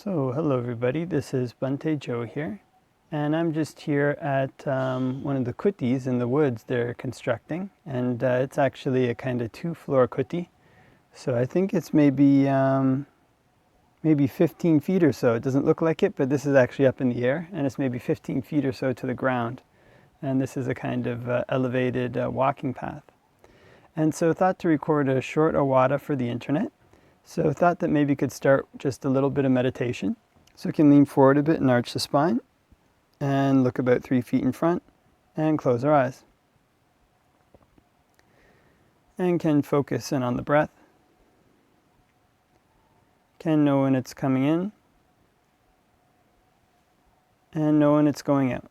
So hello everybody, this is Bhante Joe here, and I'm just here at one of the kutis in the woods they're constructing, and it's actually a kind of 2-floor kuti, so I think it's maybe 15 feet or so. It doesn't look like it, but this is actually up in the air, and it's maybe 15 feet or so to the ground, and this is a kind of elevated walking path. And so I thought to record a short awada for the internet. So I thought that maybe you could start just a little bit of meditation. So you can lean forward a bit and arch the spine and look about 3 feet in front and close our eyes. And can focus in on the breath. Can know when it's coming in and know when it's going out.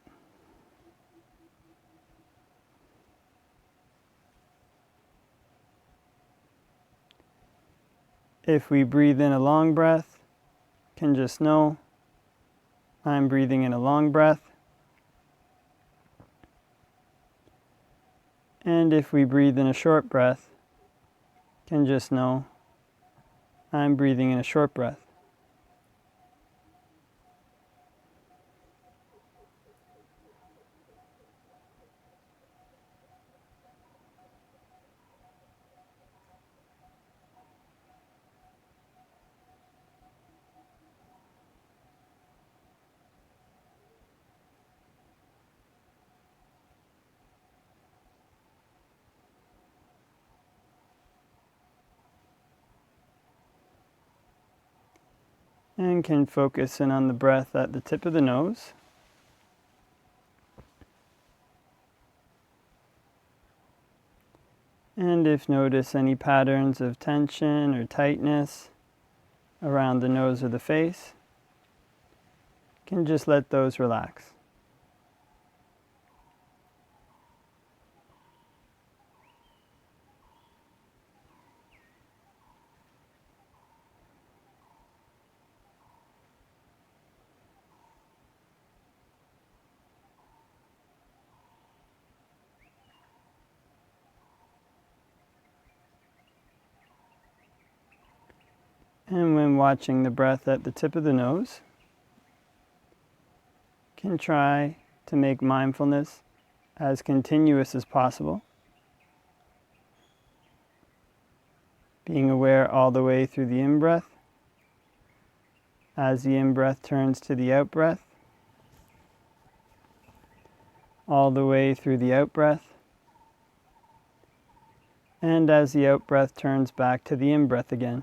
If we breathe in a long breath, can just know I'm breathing in a long breath. And if we breathe in a short breath, can just know I'm breathing in a short breath. And can focus in on the breath at the tip of the nose. And if notice any patterns of tension or tightness around the nose or the face, can just let those relax. And when watching the breath at the tip of the nose, can try to make mindfulness as continuous as possible, being aware all the way through the in-breath, as the in-breath turns to the out-breath, all the way through the out-breath, and as the out-breath turns back to the in-breath again.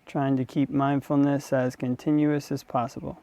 Trying to keep mindfulness as continuous as possible.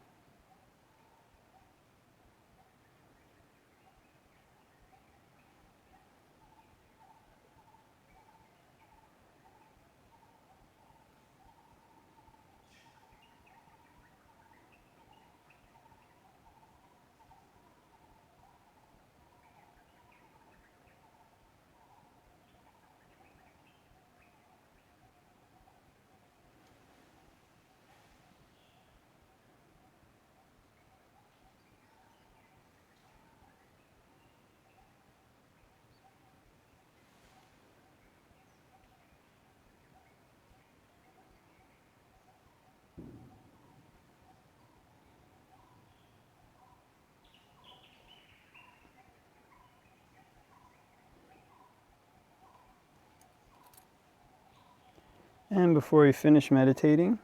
And before we finish meditating,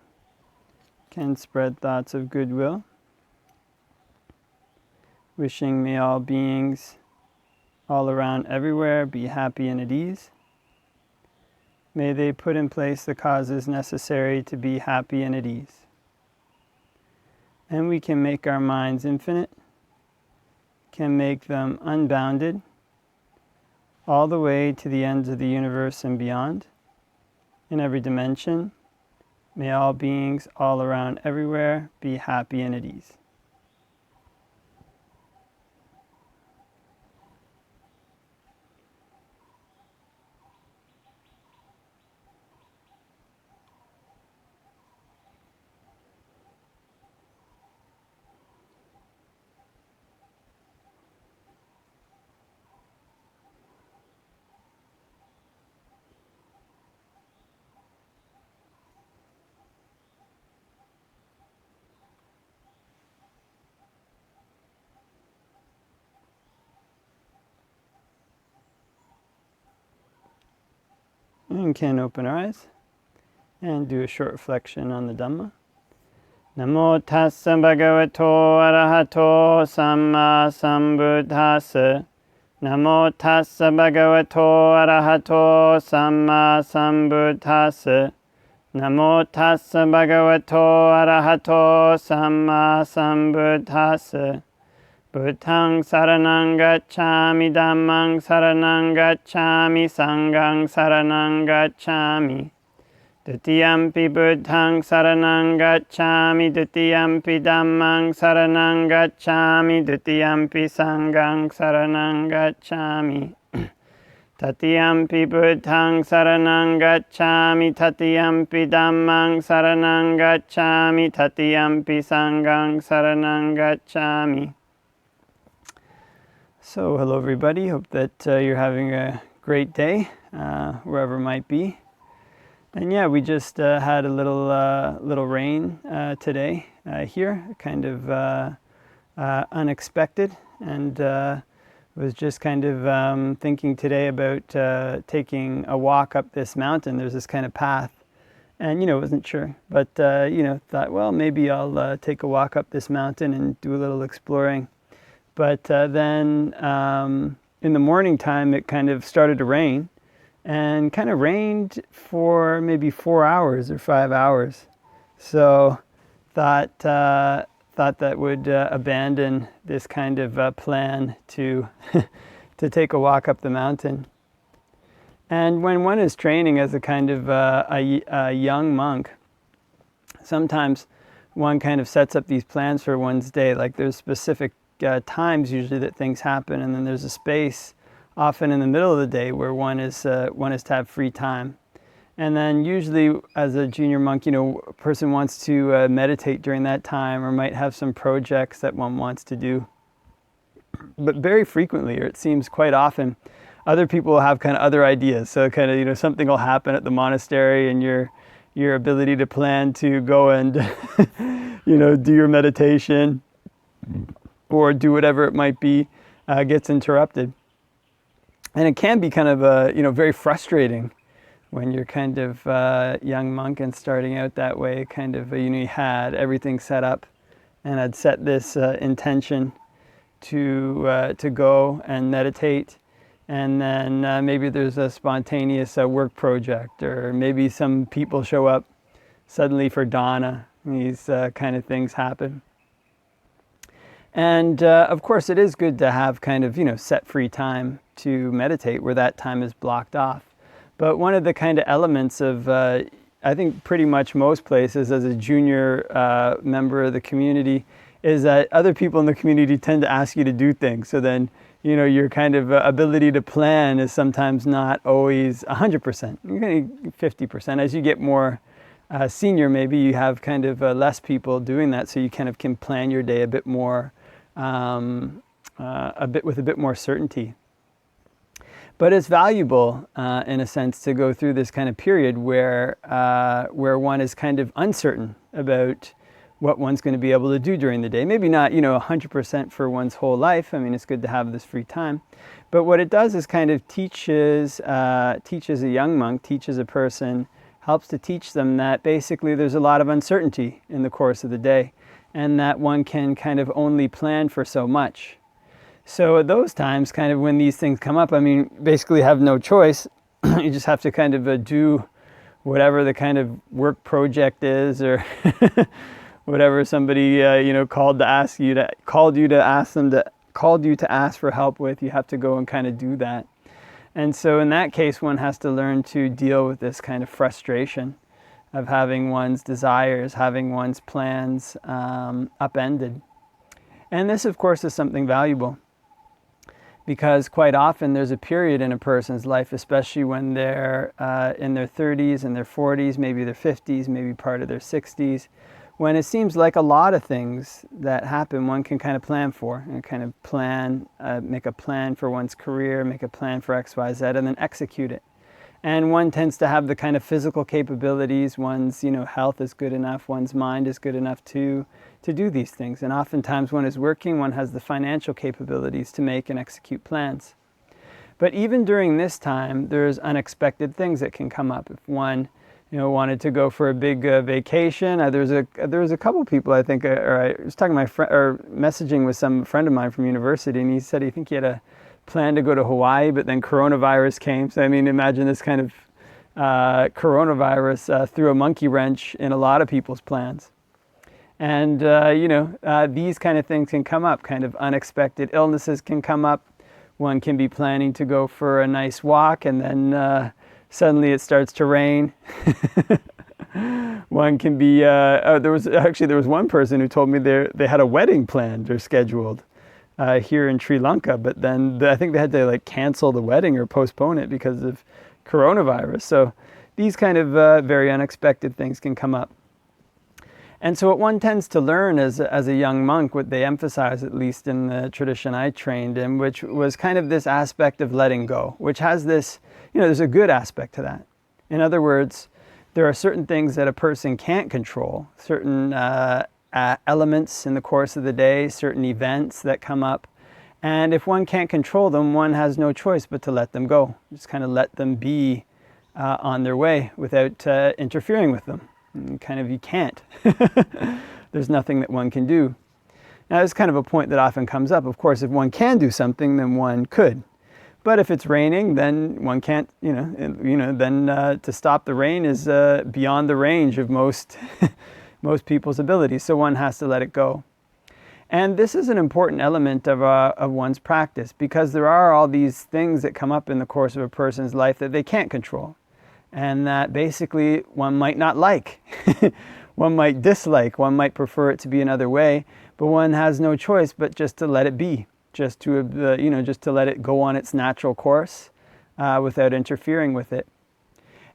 can spread thoughts of goodwill, wishing may all beings all around everywhere be happy and at ease. May they put in place the causes necessary to be happy and at ease. And we can make our minds infinite, can make them unbounded, all the way to the ends of the universe and beyond. In every dimension, may all beings all around everywhere be happy and at ease. And can open our eyes and do a short reflection on the Dhamma. Namo tassa bhagavato arahato samma sambuddhassa. Namo tassa bhagavato arahato samma sambuddhassa. Namo tassa bhagavato arahato samma sambuddhassa. Buddhaṃ saranang gacchāmi, Dhammaṃ saranang gacchāmi, Sanghaṃ saranang gacchāmi. Dutiyampi Buddhaṃ saranang gacchāmi, Dutiyampi Dhammaṃ saranang gacchāmi, Dutiyampi Sanghaṃ saranang gacchāmi. Tatiyampi Buddhaṃ saranang gacchāmi, Tatiyampi Dhammaṃ saranang gacchāmi, Tatiyampi Sanghaṃ saranang gacchāmi. So, hello everybody. Hope that you're having a great day, wherever it might be. And yeah, we just had a little rain today here, kind of unexpected, and was just kind of thinking today about taking a walk up this mountain. There's this kind of path, and wasn't sure, but thought, well, maybe I'll take a walk up this mountain and do a little exploring. But then in the morning time, it kind of started to rain, and kind of rained for maybe 4 hours or 5 hours. So thought that would abandon this kind of plan to to take a walk up the mountain. And when one is training as a kind of a young monk, sometimes one kind of sets up these plans for one's day. Like there's specific times usually that things happen, and then there's a space often in the middle of the day where one is to have free time. And then usually as a junior monk, a person wants to meditate during that time, or might have some projects that one wants to do. But very frequently, or it seems quite often, other people will have kind of other ideas. So kind of something will happen at the monastery, and your ability to plan to go and do your meditation or do whatever it might be gets interrupted. And it can be kind of very frustrating when you're kind of young monk and starting out that way. Kind of you had everything set up, and I'd set this intention to go and meditate, and then maybe there's a spontaneous work project, or maybe some people show up suddenly for dana. These kind of things happen. And of course, it is good to have kind of set free time to meditate where that time is blocked off. But one of the kind of elements of, I think pretty much most places as a junior member of the community, is that other people in the community tend to ask you to do things. So then, your kind of ability to plan is sometimes not always 100%. You're getting 50%. As you get more senior, maybe you have kind of less people doing that, so you kind of can plan your day a bit more, with a bit more certainty. But it's valuable, in a sense, to go through this kind of period where one is kind of uncertain about what one's going to be able to do during the day. Maybe not, 100% for one's whole life. I mean, it's good to have this free time. But what it does is kind of teaches a young monk, teaches a person, helps to teach them that basically there's a lot of uncertainty in the course of the day, and that one can kind of only plan for so much. So at those times, kind of when these things come up, I mean, basically have no choice. You just have to kind of do whatever the kind of work project is, or whatever somebody called you to ask for help with. You have to go and kind of do that. And so in that case, one has to learn to deal with this kind of frustration of having one's desires, having one's plans upended. And this, of course, is something valuable, because quite often there's a period in a person's life, especially when they're in their 30s and their 40s, maybe their 50s, maybe part of their 60s, when it seems like a lot of things that happen one can kind of plan for, and kind of plan, make a plan for one's career, make a plan for X, Y, Z, and then execute it. And one tends to have the kind of physical capabilities, one's health is good enough, one's mind is good enough to do these things. And oftentimes one is working, one has the financial capabilities to make and execute plans. But even during this time, there's unexpected things that can come up. If one, wanted to go for a big vacation, there was a couple people, I think, or I was talking to my friend, or messaging with some friend of mine from university, and he said he think he had a plan to go to Hawaii, but then coronavirus came. So I mean, imagine this kind of coronavirus threw a monkey wrench in a lot of people's plans. And, these kind of things can come up, kind of unexpected illnesses can come up. One can be planning to go for a nice walk, and then suddenly it starts to rain. One can be, there was one person who told me they had a wedding planned or scheduled here in Sri Lanka, but then I think they had to cancel the wedding or postpone it because of coronavirus. So these kind of very unexpected things can come up. And so what one tends to learn as a young monk, what they emphasize, at least in the tradition I trained in, which was kind of this aspect of letting go, which has this, there's a good aspect to that. In other words, there are certain things that a person can't control, certain elements in the course of the day, certain events that come up. And if one can't control them, one has no choice but to let them go. Just kind of let them be on their way without interfering with them. You can't. There's nothing that one can do. Now, that's kind of a point that often comes up. Of course, if one can do something, then one could. But if it's raining, then one can't, then to stop the rain is beyond the range of most people's abilities. So one has to let it go. And this is an important element of one's practice, because there are all these things that come up in the course of a person's life that they can't control. And that basically one might not like, one might dislike, one might prefer it to be another way, but one has no choice but just to let it be, just to let it go on its natural course without interfering with it.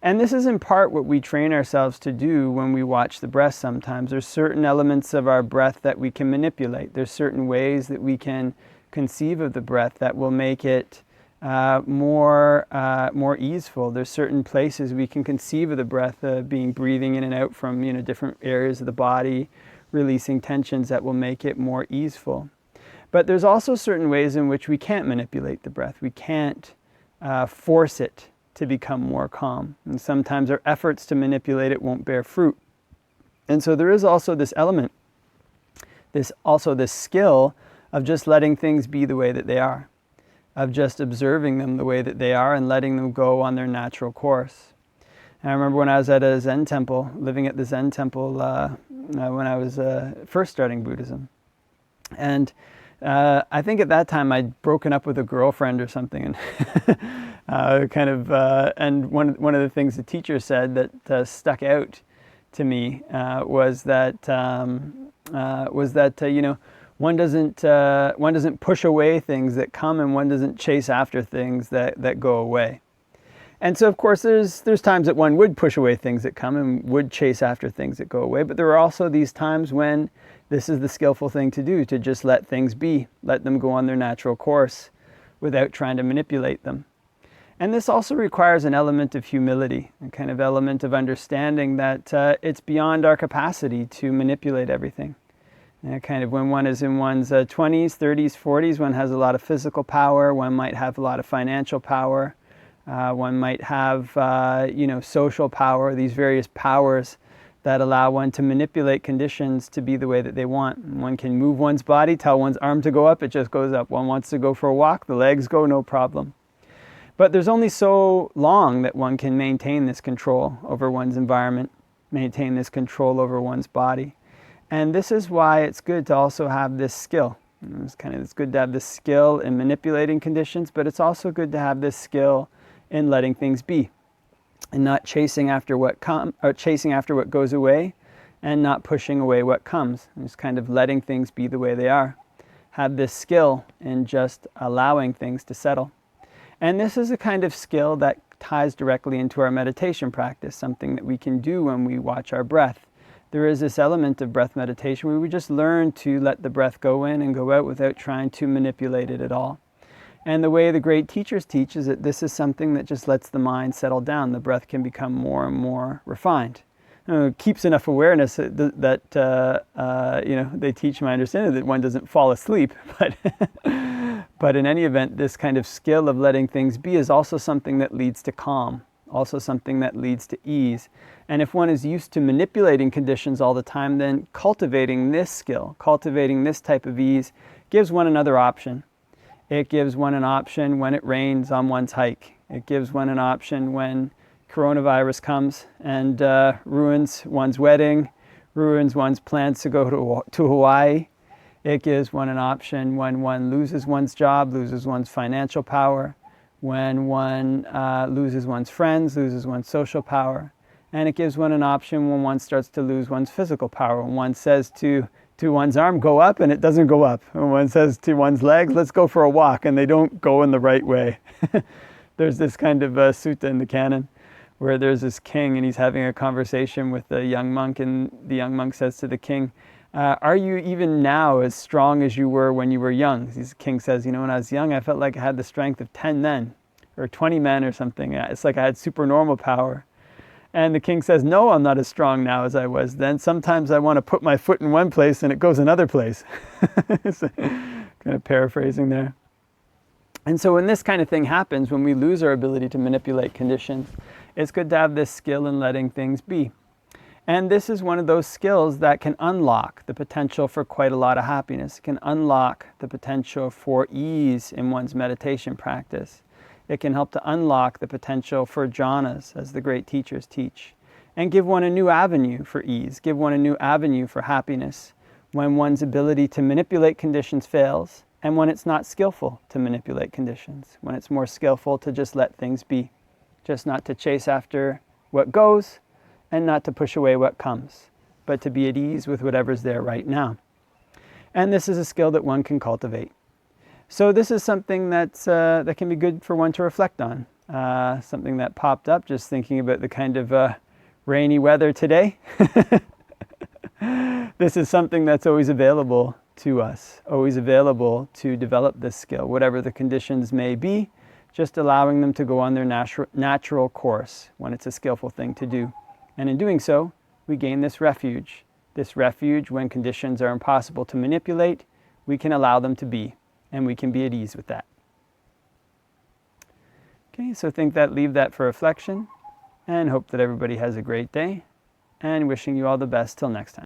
And this is in part what we train ourselves to do when we watch the breath sometimes. There's certain elements of our breath that we can manipulate. There's certain ways that we can conceive of the breath that will make it more easeful. There's certain places we can conceive of the breath being breathing in and out from different areas of the body, releasing tensions that will make it more easeful. But there's also certain ways in which we can't manipulate the breath. We can't force it to become more calm. And sometimes our efforts to manipulate it won't bear fruit. And so there is also this element, this skill of just letting things be the way that they are, of just observing them the way that they are and letting them go on their natural course. And I remember when I was at a Zen temple, living at the Zen temple when I was first starting Buddhism. And I think at that time I'd broken up with a girlfriend or something, and and one of the things the teacher said that stuck out to me was that one doesn't push away things that come, and one doesn't chase after things that go away. And so, of course, there's times that one would push away things that come and would chase after things that go away. But there are also these times when this is the skillful thing to do, to just let things be, let them go on their natural course without trying to manipulate them. And this also requires an element of humility, a kind of element of understanding that it's beyond our capacity to manipulate everything. Kind of when one is in one's 20s, 30s, 40s, one has a lot of physical power, one might have a lot of financial power, one might have social power, these various powers that allow one to manipulate conditions to be the way that they want. One can move one's body, tell one's arm to go up, it just goes up. One wants to go for a walk, the legs go, no problem. But there's only so long that one can maintain this control over one's environment, maintain this control over one's body. And this is why it's good to also have this skill. It's good to have this skill in manipulating conditions, but it's also good to have this skill in letting things be, and not chasing after what goes away, and not pushing away what comes. And just kind of letting things be the way they are. Have this skill in just allowing things to settle. And this is a kind of skill that ties directly into our meditation practice, something that we can do when we watch our breath. There is this element of breath meditation where we just learn to let the breath go in and go out without trying to manipulate it at all. And the way the great teachers teach is that this is something that just lets the mind settle down. The breath can become more and more refined. It keeps enough awareness that they teach my understanding that one doesn't fall asleep, But in any event, this kind of skill of letting things be is also something that leads to calm, also something that leads to ease. And if one is used to manipulating conditions all the time, then cultivating this skill, cultivating this type of ease, gives one another option. It gives one an option when it rains on one's hike. It gives one an option when coronavirus comes and ruins one's wedding, ruins one's plans to go to Hawaii. It gives one an option when one loses one's job, loses one's financial power, when one loses one's friends, loses one's social power. And it gives one an option when one starts to lose one's physical power. When one says to one's arm, go up, and it doesn't go up. When one says to one's legs, let's go for a walk, and they don't go in the right way. There's this kind of sutta in the canon where there's this king and he's having a conversation with a young monk, and the young monk says to the king, are you even now as strong as you were when you were young? The king says, when I was young, I felt like I had the strength of 10 men or 20 men or something. It's like I had supernormal power. And the king says, no, I'm not as strong now as I was then. Sometimes I want to put my foot in one place and it goes another place. So, kind of paraphrasing there. And so when this kind of thing happens, when we lose our ability to manipulate conditions, it's good to have this skill in letting things be. And this is one of those skills that can unlock the potential for quite a lot of happiness. It can unlock the potential for ease in one's meditation practice. It can help to unlock the potential for jhanas, as the great teachers teach, and give one a new avenue for ease, give one a new avenue for happiness when one's ability to manipulate conditions fails, and when it's not skillful to manipulate conditions, when it's more skillful to just let things be, just not to chase after what goes, and not to push away what comes, but to be at ease with whatever's there right now. And this is a skill that one can cultivate. So this is something that can be good for one to reflect on. Something that popped up just thinking about the kind of rainy weather today. This is something that's always available to us, always available to develop this skill, whatever the conditions may be, just allowing them to go on their natural course when it's a skillful thing to do. And in doing so, we gain this refuge. This refuge, when conditions are impossible to manipulate, we can allow them to be, and we can be at ease with that. Okay, so leave that for reflection, and hope that everybody has a great day, and wishing you all the best till next time.